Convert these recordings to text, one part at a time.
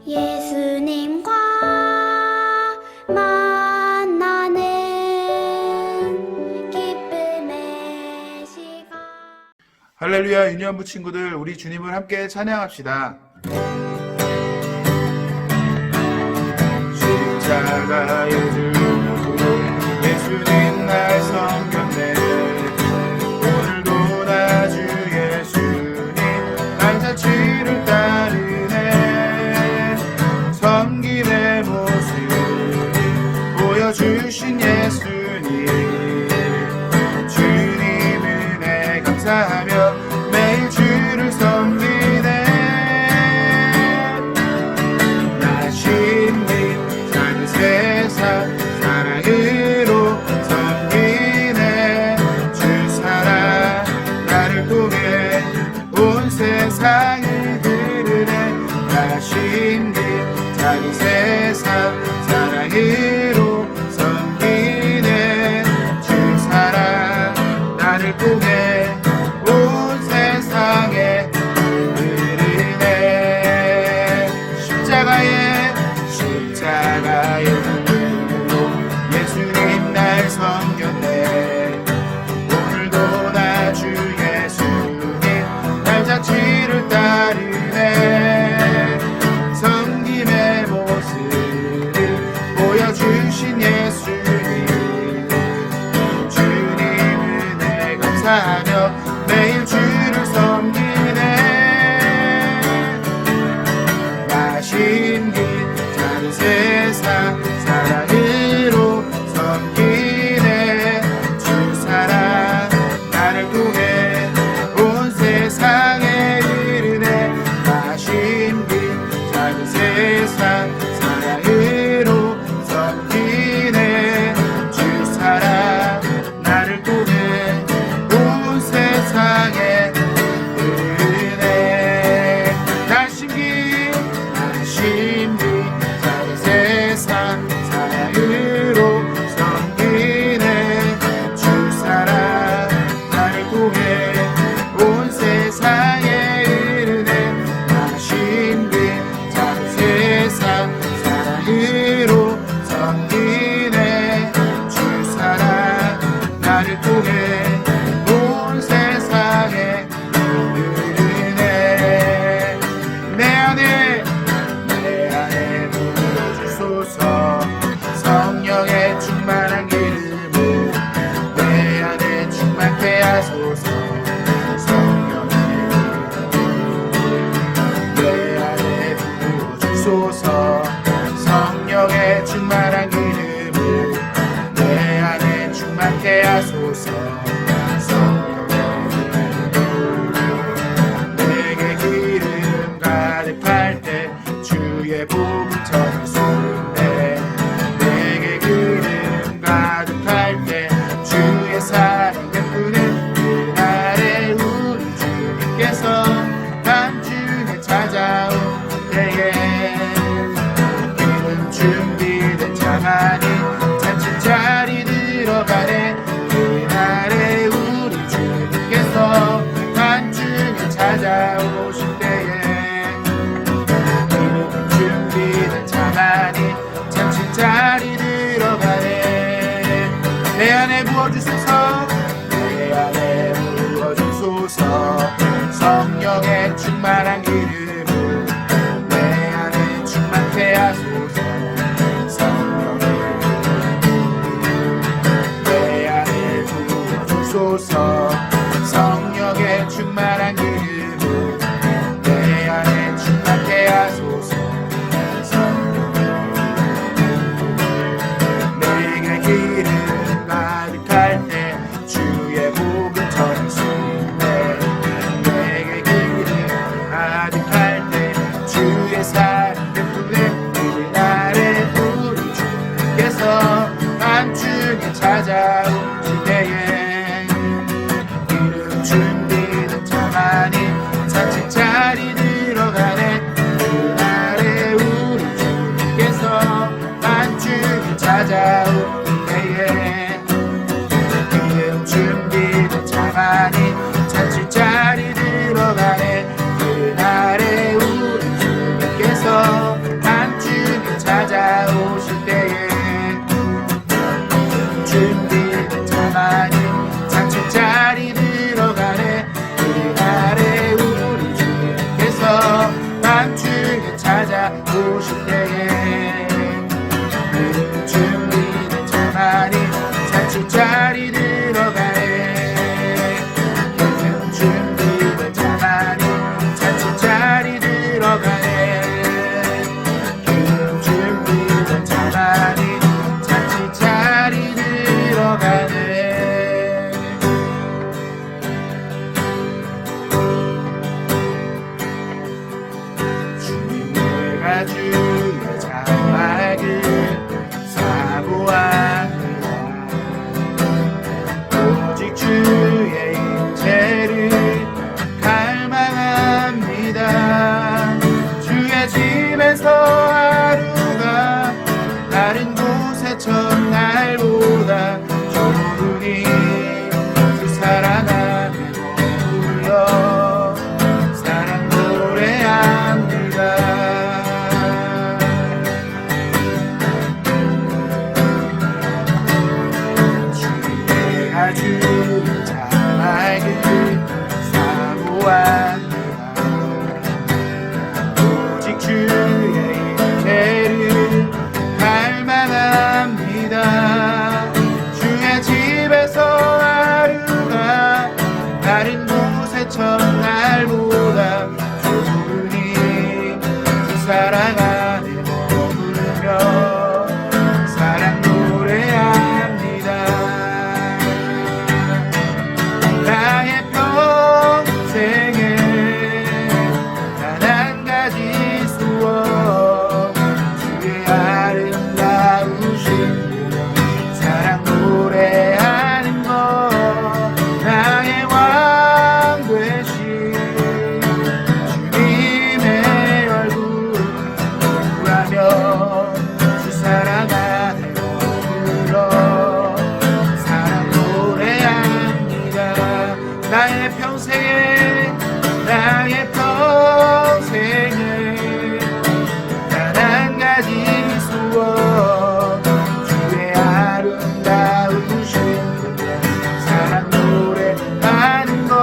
예수님과 만나는 기쁨의 시간. 할렐루야. 유년부 친구들, 우리 주님을 함께 찬양합시다. 십자가의 주로 예수님 날 섬겼네. 오늘도 나 주 예수님 발자취를 따르네. 섬김의 모습 보여주신 예수님, 주님 은혜 감사하며 매일 주를 섬기네. 나 신비 작은 세상 사랑으로 섬기네. 주 사랑 나를 통해 온 세상을 흐르네. 나 신비 작은 세상 사랑으로 섬기네. 주 사랑 나를 통해 온 세상에 흐르네. 십자가의 눈으로 예수님 날 섬겼네. 오늘도 나 주 예수님 발자취를 따르네. 섬김의 모습을 보여주신 예수님, 주님 은혜 감사하며 매일 주를 섬기네. 나 신기 작은 세상 사랑으로 섬기네. 주 사랑 나를 통해 온 세상에 흐르네. 나 신기 작은 세상 사랑으로 섬기네. 주 사랑 나를 통해 온 세상에 흐르네. 나 신기 작은 세상 사랑으로 섬기네. 주 사랑 나를 통해 온 세상에 흐르네. 나 신비 작은 세상 사랑으로 섬기네. 주 사랑 나를 통해 온 세상에 흐르네. 내 안에 부어주소서. 성령의 충만한 기름을 내 안에 충만케 하소서. 성령의 내 안에 부어주소서. 성령의 충만한 기름을 내 안에 충만케 하소서. 내게 기름 가득할 때 주의 복음 전수네. 내게 기름 가득할 때 주의 사랑 베푸는 그날에 우리 주님께서 밤중에 찾아올 때에 기름 준비된 자만이 잔치 자리 들어가네. 그날에 우리 주님께서 밤중에 찾아오실 때에 기름 준비된 자만이 잠시 자리 들어가네. 내 안에 부어주소서. 내 안에 부어주소서. 성령의 충만한 기름을 내 안에 충만케 하소서. 성령의 내 안에 부어주소서. 성령의 충만한 기름을 내 안에 충만케 하소서. 내게 기름 가득할 때 주의 복음 전수네. 내게 기름 찾아 오실 때에 그 준비된 자만이 자칫 자리 들어가네. 그 준비된 자만이 자칫 자리 들어가네. 그 준비된 자만이 자칫 자리 들어가네. 주님 내가 주의 장막을 사모합니다. 오직 주의 임재를 갈망합니다. 주의 집에서 하루가 다른 곳의 첫날보다 좋으니 그 사랑 안에 머물러 사랑 노래합니다. 주의 주의 자막을 사모합니다. 오직 주의 임재를 갈망합니다. 주의 집에서 하루가 다른 곳의 첫날보다 좋으니 그 사랑 안에 머물며 사랑 노래합니다. 나의 평생에 단 한 가지 소원, 주의 아름다우신 사랑 노래하는 것. 나의 왕 되신 주님의 얼굴 구하며 주 사랑 안에 머물러 사랑 노래합니다. 나의 평생에 단 한 가지 소원, 주의 아름다우신 사랑 노래하는 것.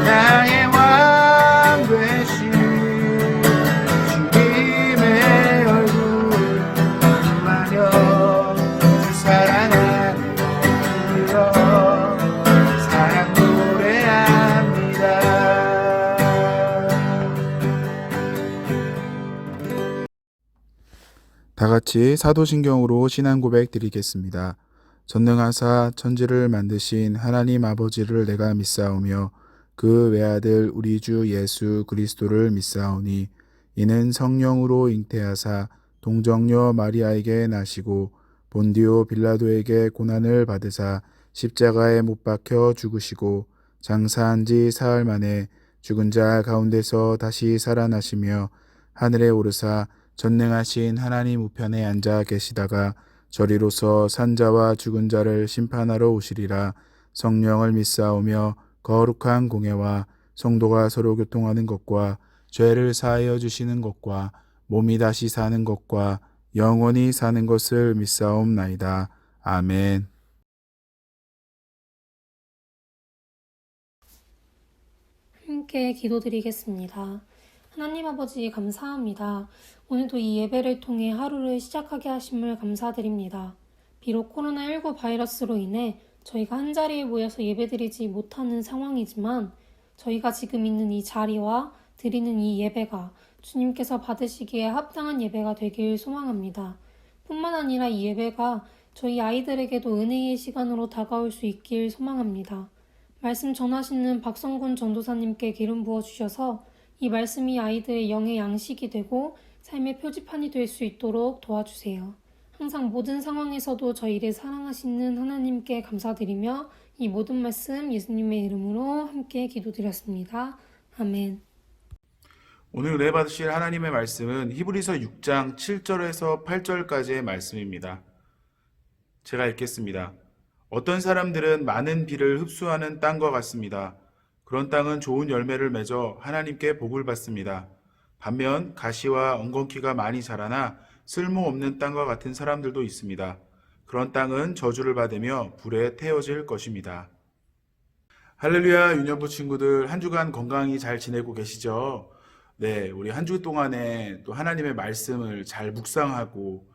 나의 왕 되신 주님의 얼굴 구하며 주 사랑 안에 머물러 사랑 노래합니다. 다 같이 사도신경으로 신앙 고백 드리겠습니다. 전능하사 천지를 만드신 하나님 아버지를 내가 믿사오며 그 외아들 우리 주 예수 그리스도를 믿사오니 이는 성령으로 잉태하사 동정녀 마리아에게 나시고 본디오 빌라도에게 고난을 받으사 십자가에 못 박혀 죽으시고 장사한 지 사흘 만에 죽은 자 가운데서 다시 살아나시며 하늘에 오르사 전능하신 하나님 우편에 앉아 계시다가 저리로서 산자와 죽은 자를 심판하러 오시리라. 성령을 믿사오며 거룩한 공예와 성도가 서로 교통하는 것과 죄를 사하여 주시는 것과 몸이 다시 사는 것과 영원히 사는 것을 믿사옵나이다. 아멘. 함께 기도드리겠습니다. 하나님 아버지 감사합니다. 오늘도 이 예배를 통해 하루를 시작하게 하심을 감사드립니다. 비록 코로나19 바이러스로 인해 저희가 한자리에 모여서 예배드리지 못하는 상황이지만 저희가 지금 있는 이 자리와 드리는 이 예배가 주님께서 받으시기에 합당한 예배가 되길 소망합니다. 뿐만 아니라 이 예배가 저희 아이들에게도 은혜의 시간으로 다가올 수 있길 소망합니다. 말씀 전하시는 박성군 전도사님께 기름 부어주셔서 이 말씀이 아이들의 영의 양식이 되고 삶의 표지판이 될 수 있도록 도와주세요. 항상 모든 상황에서도 저희를 사랑하시는 하나님께 감사드리며 이 모든 말씀 예수님의 이름으로 함께 기도드렸습니다. 아멘. 오늘 은혜 받으실 하나님의 말씀은 히브리서 6장 7절에서 8절까지의 말씀입니다. 제가 읽겠습니다. 어떤 사람들은 많은 비를 흡수하는 땅과 같습니다. 그런 땅은 좋은 열매를 맺어 하나님께 복을 받습니다. 반면 가시와 엉겅퀴가 많이 자라나 쓸모없는 땅과 같은 사람들도 있습니다. 그런 땅은 저주를 받으며 불에 태워질 것입니다. 할렐루야, 유년부 친구들 한 주간 건강히 잘 지내고 계시죠? 네, 우리 한 주 동안에 또 하나님의 말씀을 잘 묵상하고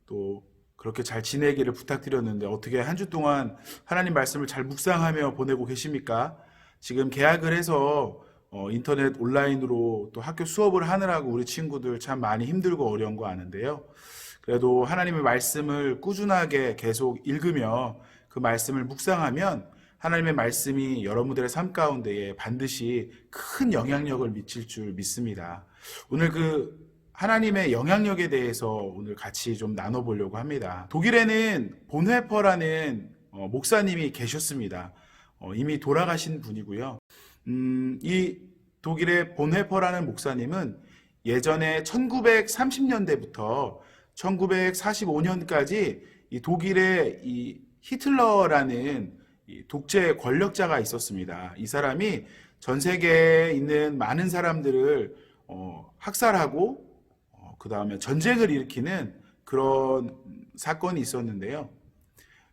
또 그렇게 잘 지내기를 부탁드렸는데 어떻게 한 주 동안 하나님 말씀을 잘 묵상하며 보내고 계십니까? 지금 개학을 해서 인터넷 온라인으로 또 학교 수업을 하느라고 우리 친구들 참 많이 힘들고 어려운 거 아는데요. 그래도 하나님의 말씀을 꾸준하게 계속 읽으며 그 말씀을 묵상하면 하나님의 말씀이 여러분들의 삶 가운데에 반드시 큰 영향력을 미칠 줄 믿습니다. 오늘 그 하나님의 영향력에 대해서 오늘 같이 좀 나눠보려고 합니다. 독일에는 본회퍼라는 목사님이 계셨습니다. 이미 돌아가신 분이고요. 이 독일의 본회퍼라는 목사님은 예전에 1930년대부터 1945년까지 이 독일의 이 히틀러라는 이 독재 권력자가 있었습니다. 이 사람이 전 세계에 있는 많은 사람들을 학살하고 그 다음에 전쟁을 일으키는 그런 사건이 있었는데요.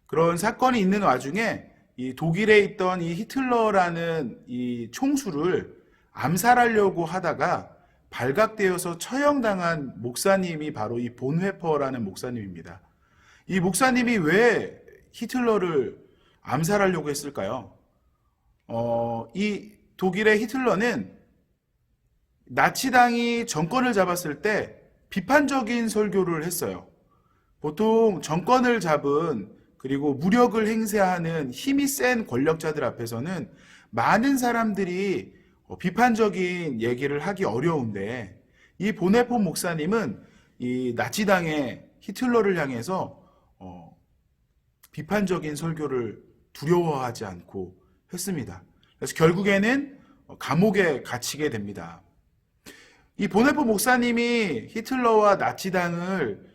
그런 사건이 있는 와중에 이 독일에 있던 이 히틀러라는 이 총수를 암살하려고 하다가 발각되어서 처형당한 목사님이 바로 이 본회퍼라는 목사님입니다. 이 목사님이 왜 히틀러를 암살하려고 했을까요? 이 독일의 히틀러는 나치당이 정권을 잡았을 때 비판적인 설교를 했어요. 보통 정권을 잡은 그리고 무력을 행사하는 힘이 센 권력자들 앞에서는 많은 사람들이 비판적인 얘기를 하기 어려운데 이 보네포 목사님은 이 나치당의 히틀러를 향해서 비판적인 설교를 두려워하지 않고 했습니다. 그래서 결국에는 감옥에 갇히게 됩니다. 이 보네포 목사님이 히틀러와 나치당을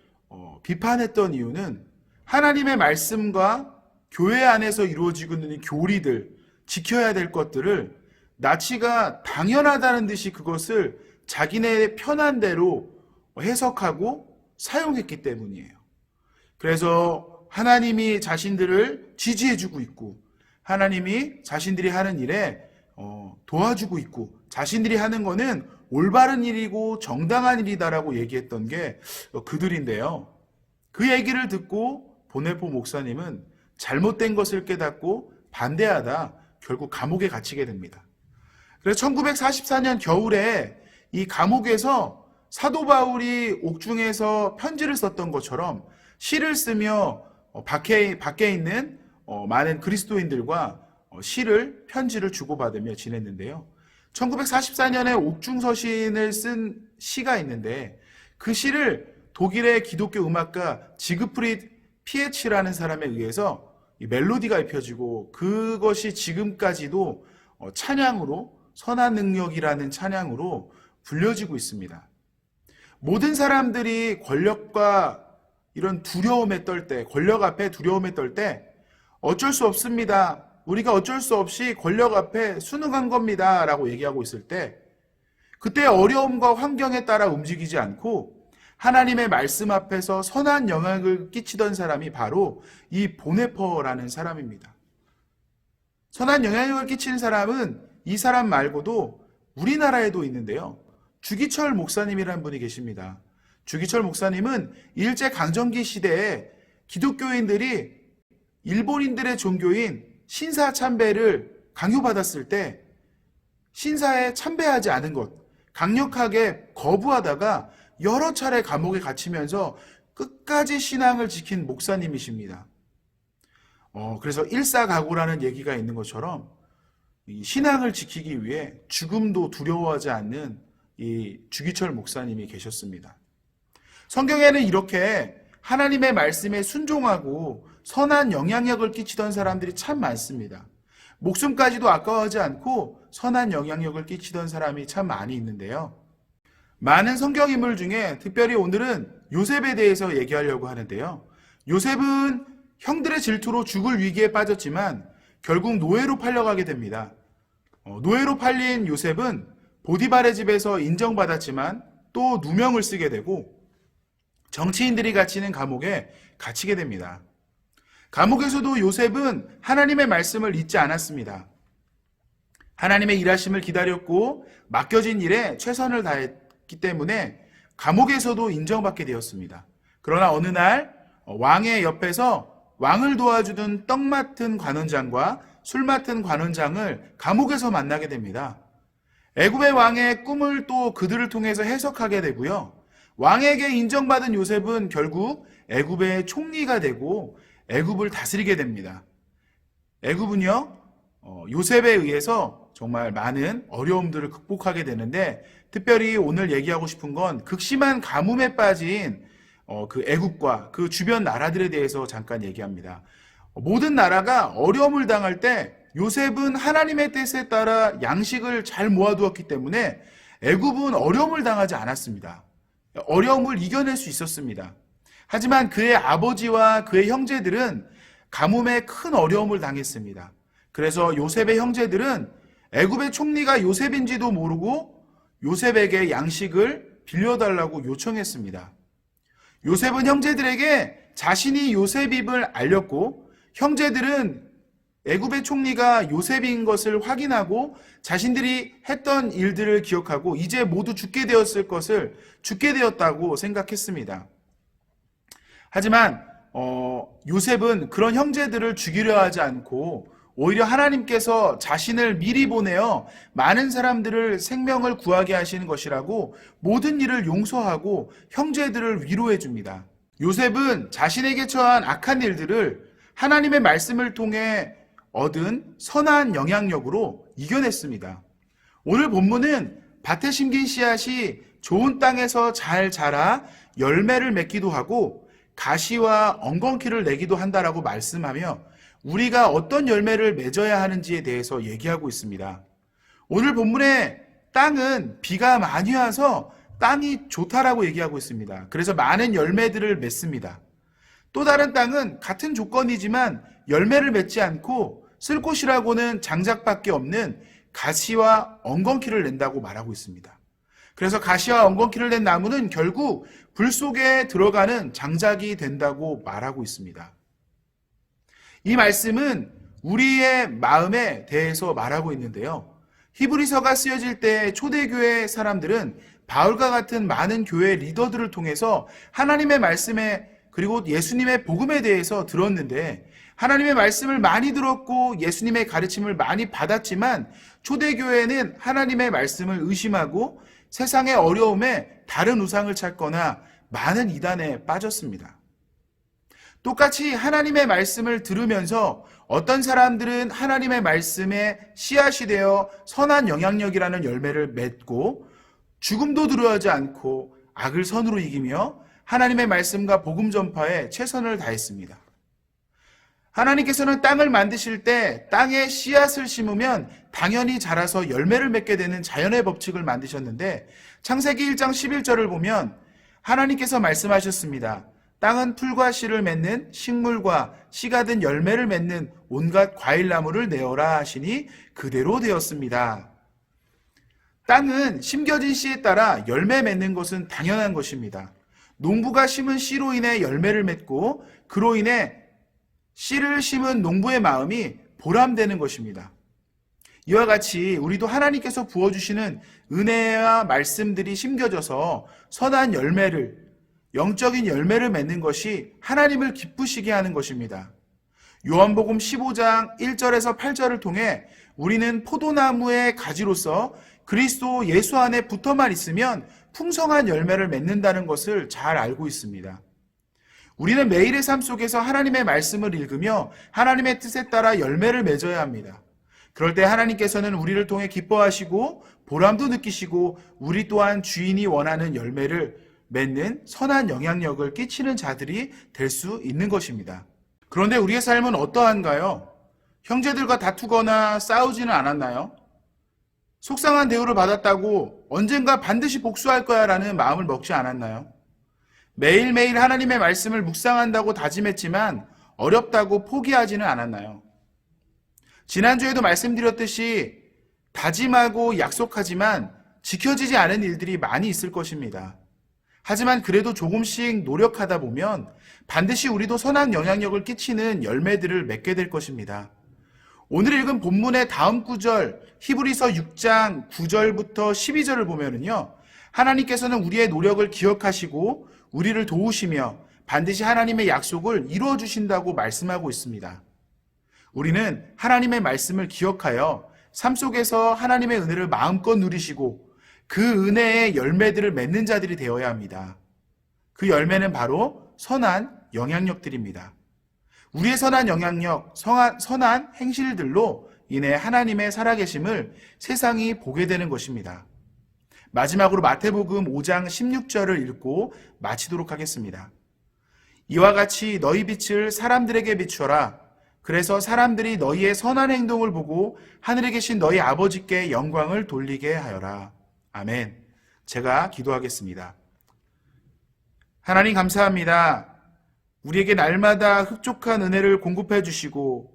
비판했던 이유는 하나님의 말씀과 교회 안에서 이루어지고 있는 이 교리들, 지켜야 될 것들을 나치가 당연하다는 듯이 그것을 자기네 편한 대로 해석하고 사용했기 때문이에요. 그래서 하나님이 자신들을 지지해주고 있고 하나님이 자신들이 하는 일에 도와주고 있고 자신들이 하는 거는 올바른 일이고 정당한 일이다라고 얘기했던 게 그들인데요. 그 얘기를 듣고 보네포 목사님은 잘못된 것을 깨닫고 반대하다 결국 감옥에 갇히게 됩니다. 그래서 1944년 겨울에 이 감옥에서 사도 바울이 옥중에서 편지를 썼던 것처럼 시를 쓰며 밖에 있는 많은 그리스도인들과 시를 편지를 주고받으며 지냈는데요. 1944년에 옥중서신을 쓴 시가 있는데 그 시를 독일의 기독교 음악가 지그프리드 피에치라는 사람에 의해서 이 멜로디가 입혀지고 그것이 지금까지도 찬양으로 선한 능력이라는 찬양으로 불려지고 있습니다. 모든 사람들이 권력과 이런 두려움에 떨 때, 권력 앞에 두려움에 떨 때 어쩔 수 없습니다. 우리가 어쩔 수 없이 권력 앞에 순응한 겁니다. 라고 얘기하고 있을 때 그때 어려움과 환경에 따라 움직이지 않고 하나님의 말씀 앞에서 선한 영향을 끼치던 사람이 바로 이 보네퍼라는 사람입니다. 선한 영향력을 끼치는 사람은 이 사람 말고도 우리나라에도 있는데요. 주기철 목사님이라는 분이 계십니다. 주기철 목사님은 일제강점기 시대에 기독교인들이 일본인들의 종교인 신사 참배를 강요받았을 때 신사에 참배하지 않은 것, 강력하게 거부하다가 여러 차례 감옥에 갇히면서 끝까지 신앙을 지킨 목사님이십니다. 그래서 일사각오라는 얘기가 있는 것처럼 이 신앙을 지키기 위해 죽음도 두려워하지 않는 이 주기철 목사님이 계셨습니다. 성경에는 이렇게 하나님의 말씀에 순종하고 선한 영향력을 끼치던 사람들이 참 많습니다. 목숨까지도 아까워하지 않고 선한 영향력을 끼치던 사람이 참 많이 있는데요. 많은 성경 인물 중에 특별히 오늘은 요셉에 대해서 얘기하려고 하는데요. 요셉은 형들의 질투로 죽을 위기에 빠졌지만 결국 노예로 팔려가게 됩니다. 노예로 팔린 요셉은 보디발의 집에서 인정받았지만 또 누명을 쓰게 되고 정치인들이 갇히는 감옥에 갇히게 됩니다. 감옥에서도 요셉은 하나님의 말씀을 잊지 않았습니다. 하나님의 일하심을 기다렸고 맡겨진 일에 최선을 다했기 때문에 감옥에서도 인정받게 되었습니다. 그러나 어느 날 왕의 옆에서 왕을 도와주던 떡 맡은 관원장과 술 맡은 관원장을 감옥에서 만나게 됩니다. 애굽의 왕의 꿈을 또 그들을 통해서 해석하게 되고요. 왕에게 인정받은 요셉은 결국 애굽의 총리가 되고 애굽을 다스리게 됩니다. 애굽은요, 요셉에 의해서 정말 많은 어려움들을 극복하게 되는데, 특별히 오늘 얘기하고 싶은 건 극심한 가뭄에 빠진 그 애굽과 그 주변 나라들에 대해서 잠깐 얘기합니다. 모든 나라가 어려움을 당할 때 요셉은 하나님의 뜻에 따라 양식을 잘 모아두었기 때문에 애굽은 어려움을 당하지 않았습니다. 어려움을 이겨낼 수 있었습니다. 하지만 그의 아버지와 그의 형제들은 가뭄에 큰 어려움을 당했습니다. 그래서 요셉의 형제들은 애굽의 총리가 요셉인지도 모르고 요셉에게 양식을 빌려달라고 요청했습니다. 요셉은 형제들에게 자신이 요셉임을 알렸고, 형제들은 애굽의 총리가 요셉인 것을 확인하고 자신들이 했던 일들을 기억하고 이제 모두 죽게 되었다고 생각했습니다. 하지만 요셉은 그런 형제들을 죽이려 하지 않고 오히려 하나님께서 자신을 미리 보내어 많은 사람들을 생명을 구하게 하시는 것이라고 모든 일을 용서하고 형제들을 위로해 줍니다. 요셉은 자신에게 처한 악한 일들을 하나님의 말씀을 통해 얻은 선한 영향력으로 이겨냈습니다. 오늘 본문은 밭에 심긴 씨앗이 좋은 땅에서 잘 자라 열매를 맺기도 하고 가시와 엉겅퀴를 내기도 한다라고 말씀하며 우리가 어떤 열매를 맺어야 하는지에 대해서 얘기하고 있습니다. 오늘 본문의 땅은 비가 많이 와서 땅이 좋다라고 얘기하고 있습니다. 그래서 많은 열매들을 맺습니다. 또 다른 땅은 같은 조건이지만 열매를 맺지 않고 쓸 곳이라고는 장작밖에 없는 가시와 엉겅퀴를 낸다고 말하고 있습니다. 그래서 가시와 엉겅퀴를 낸 나무는 결국 불 속에 들어가는 장작이 된다고 말하고 있습니다. 이 말씀은 우리의 마음에 대해서 말하고 있는데요. 히브리서가 쓰여질 때 초대교회 사람들은 바울과 같은 많은 교회 리더들을 통해서 하나님의 말씀에 그리고 예수님의 복음에 대해서 들었는데, 하나님의 말씀을 많이 들었고 예수님의 가르침을 많이 받았지만 초대교회는 하나님의 말씀을 의심하고 세상의 어려움에 다른 우상을 찾거나 많은 이단에 빠졌습니다. 똑같이 하나님의 말씀을 들으면서 어떤 사람들은 하나님의 말씀에 씨앗이 되어 선한 영향력이라는 열매를 맺고 죽음도 두려워하지 않고 악을 선으로 이기며 하나님의 말씀과 복음 전파에 최선을 다했습니다. 하나님께서는 땅을 만드실 때 땅에 씨앗을 심으면 당연히 자라서 열매를 맺게 되는 자연의 법칙을 만드셨는데, 창세기 1장 11절을 보면 하나님께서 말씀하셨습니다. 땅은 풀과 씨를 맺는 식물과 씨가 든 열매를 맺는 온갖 과일나무를 내어라 하시니 그대로 되었습니다. 땅은 심겨진 씨에 따라 열매 맺는 것은 당연한 것입니다. 농부가 심은 씨로 인해 열매를 맺고 그로 인해 씨를 심은 농부의 마음이 보람되는 것입니다. 이와 같이 우리도 하나님께서 부어주시는 은혜와 말씀들이 심겨져서 선한 열매를, 영적인 열매를 맺는 것이 하나님을 기쁘시게 하는 것입니다. 요한복음 15장 1절에서 8절을 통해 우리는 포도나무의 가지로서 그리스도 예수 안에 붙어만 있으면 풍성한 열매를 맺는다는 것을 잘 알고 있습니다. 우리는 매일의 삶 속에서 하나님의 말씀을 읽으며 하나님의 뜻에 따라 열매를 맺어야 합니다. 그럴 때 하나님께서는 우리를 통해 기뻐하시고 보람도 느끼시고 우리 또한 주인이 원하는 열매를 맺는 선한 영향력을 끼치는 자들이 될 수 있는 것입니다. 그런데 우리의 삶은 어떠한가요? 형제들과 다투거나 싸우지는 않았나요? 속상한 대우를 받았다고 언젠가 반드시 복수할 거야 라는 마음을 먹지 않았나요? 매일매일 하나님의 말씀을 묵상한다고 다짐했지만 어렵다고 포기하지는 않았나요? 지난주에도 말씀드렸듯이 다짐하고 약속하지만 지켜지지 않은 일들이 많이 있을 것입니다. 하지만 그래도 조금씩 노력하다 보면 반드시 우리도 선한 영향력을 끼치는 열매들을 맺게 될 것입니다. 오늘 읽은 본문의 다음 구절 히브리서 6장 9절부터 12절을 보면은요, 하나님께서는 우리의 노력을 기억하시고 우리를 도우시며 반드시 하나님의 약속을 이루어 주신다고 말씀하고 있습니다. 우리는 하나님의 말씀을 기억하여 삶 속에서 하나님의 은혜를 마음껏 누리시고 그 은혜의 열매들을 맺는 자들이 되어야 합니다. 그 열매는 바로 선한 영향력들입니다. 우리의 선한 영향력, 선한 행실들로 인해 하나님의 살아계심을 세상이 보게 되는 것입니다. 마지막으로 마태복음 5장 16절을 읽고 마치도록 하겠습니다. 이와 같이 너희 빛을 사람들에게 비추어라. 그래서 사람들이 너희의 선한 행동을 보고 하늘에 계신 너희 아버지께 영광을 돌리게 하여라. 아멘. 제가 기도하겠습니다. 하나님 감사합니다. 우리에게 날마다 흡족한 은혜를 공급해 주시고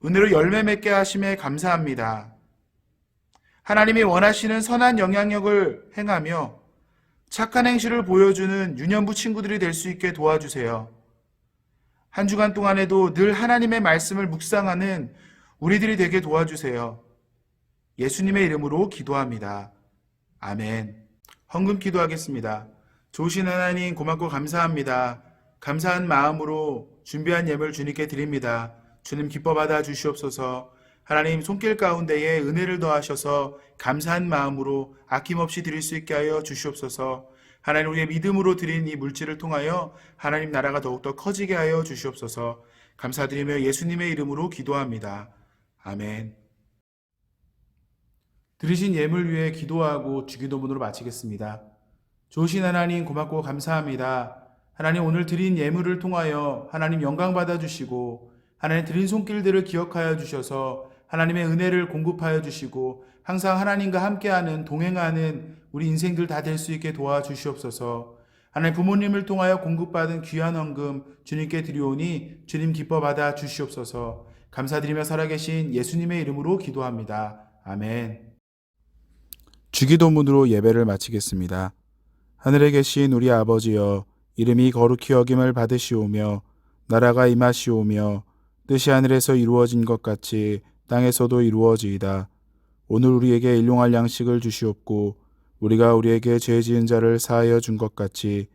은혜로 열매 맺게 하심에 감사합니다. 하나님이 원하시는 선한 영향력을 행하며 착한 행실을 보여주는 유년부 친구들이 될 수 있게 도와주세요. 한 주간 동안에도 늘 하나님의 말씀을 묵상하는 우리들이 되게 도와주세요. 예수님의 이름으로 기도합니다. 아멘. 헌금 기도하겠습니다. 좋으신 하나님 고맙고 감사합니다. 감사한 마음으로 준비한 예물 주님께 드립니다. 주님 기뻐 받아 주시옵소서. 하나님 손길 가운데에 은혜를 더하셔서 감사한 마음으로 아낌없이 드릴 수 있게 하여 주시옵소서. 하나님 우리의 믿음으로 드린 이 물질을 통하여 하나님 나라가 더욱더 커지게 하여 주시옵소서. 감사드리며 예수님의 이름으로 기도합니다. 아멘. 드리신 예물 위해 기도하고 주기도문으로 마치겠습니다. 좋으신 하나님 고맙고 감사합니다. 하나님 오늘 드린 예물을 통하여 하나님 영광 받아주시고 하나님 드린 손길들을 기억하여 주셔서 하나님의 은혜를 공급하여 주시고 항상 하나님과 함께하는 동행하는 우리 인생들 다 될 수 있게 도와주시옵소서. 하나님 부모님을 통하여 공급받은 귀한 헌금 주님께 드리오니 주님 기뻐 받아 주시옵소서. 감사드리며 살아계신 예수님의 이름으로 기도합니다. 아멘. 주기도문으로 예배를 마치겠습니다. 하늘에 계신 우리 아버지여, 이름이 거룩히 여김을 받으시오며 나라가 임하시오며 뜻이 하늘에서 이루어진 것 같이 땅에서도 이루어지이다. 오늘 우리에게 일용할 양식을 주시옵고 우리가 우리에게 죄 지은 자를 사하여 준 것 같이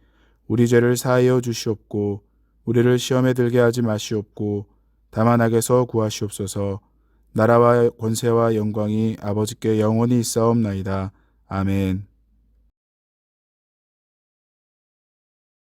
우리 죄를 사하여 주시옵고 우리를 시험에 들게 하지 마시옵고 다만 악에서 구하시옵소서. 나라와 권세와 영광이 아버지께 영원히 있사옵나이다. 아멘.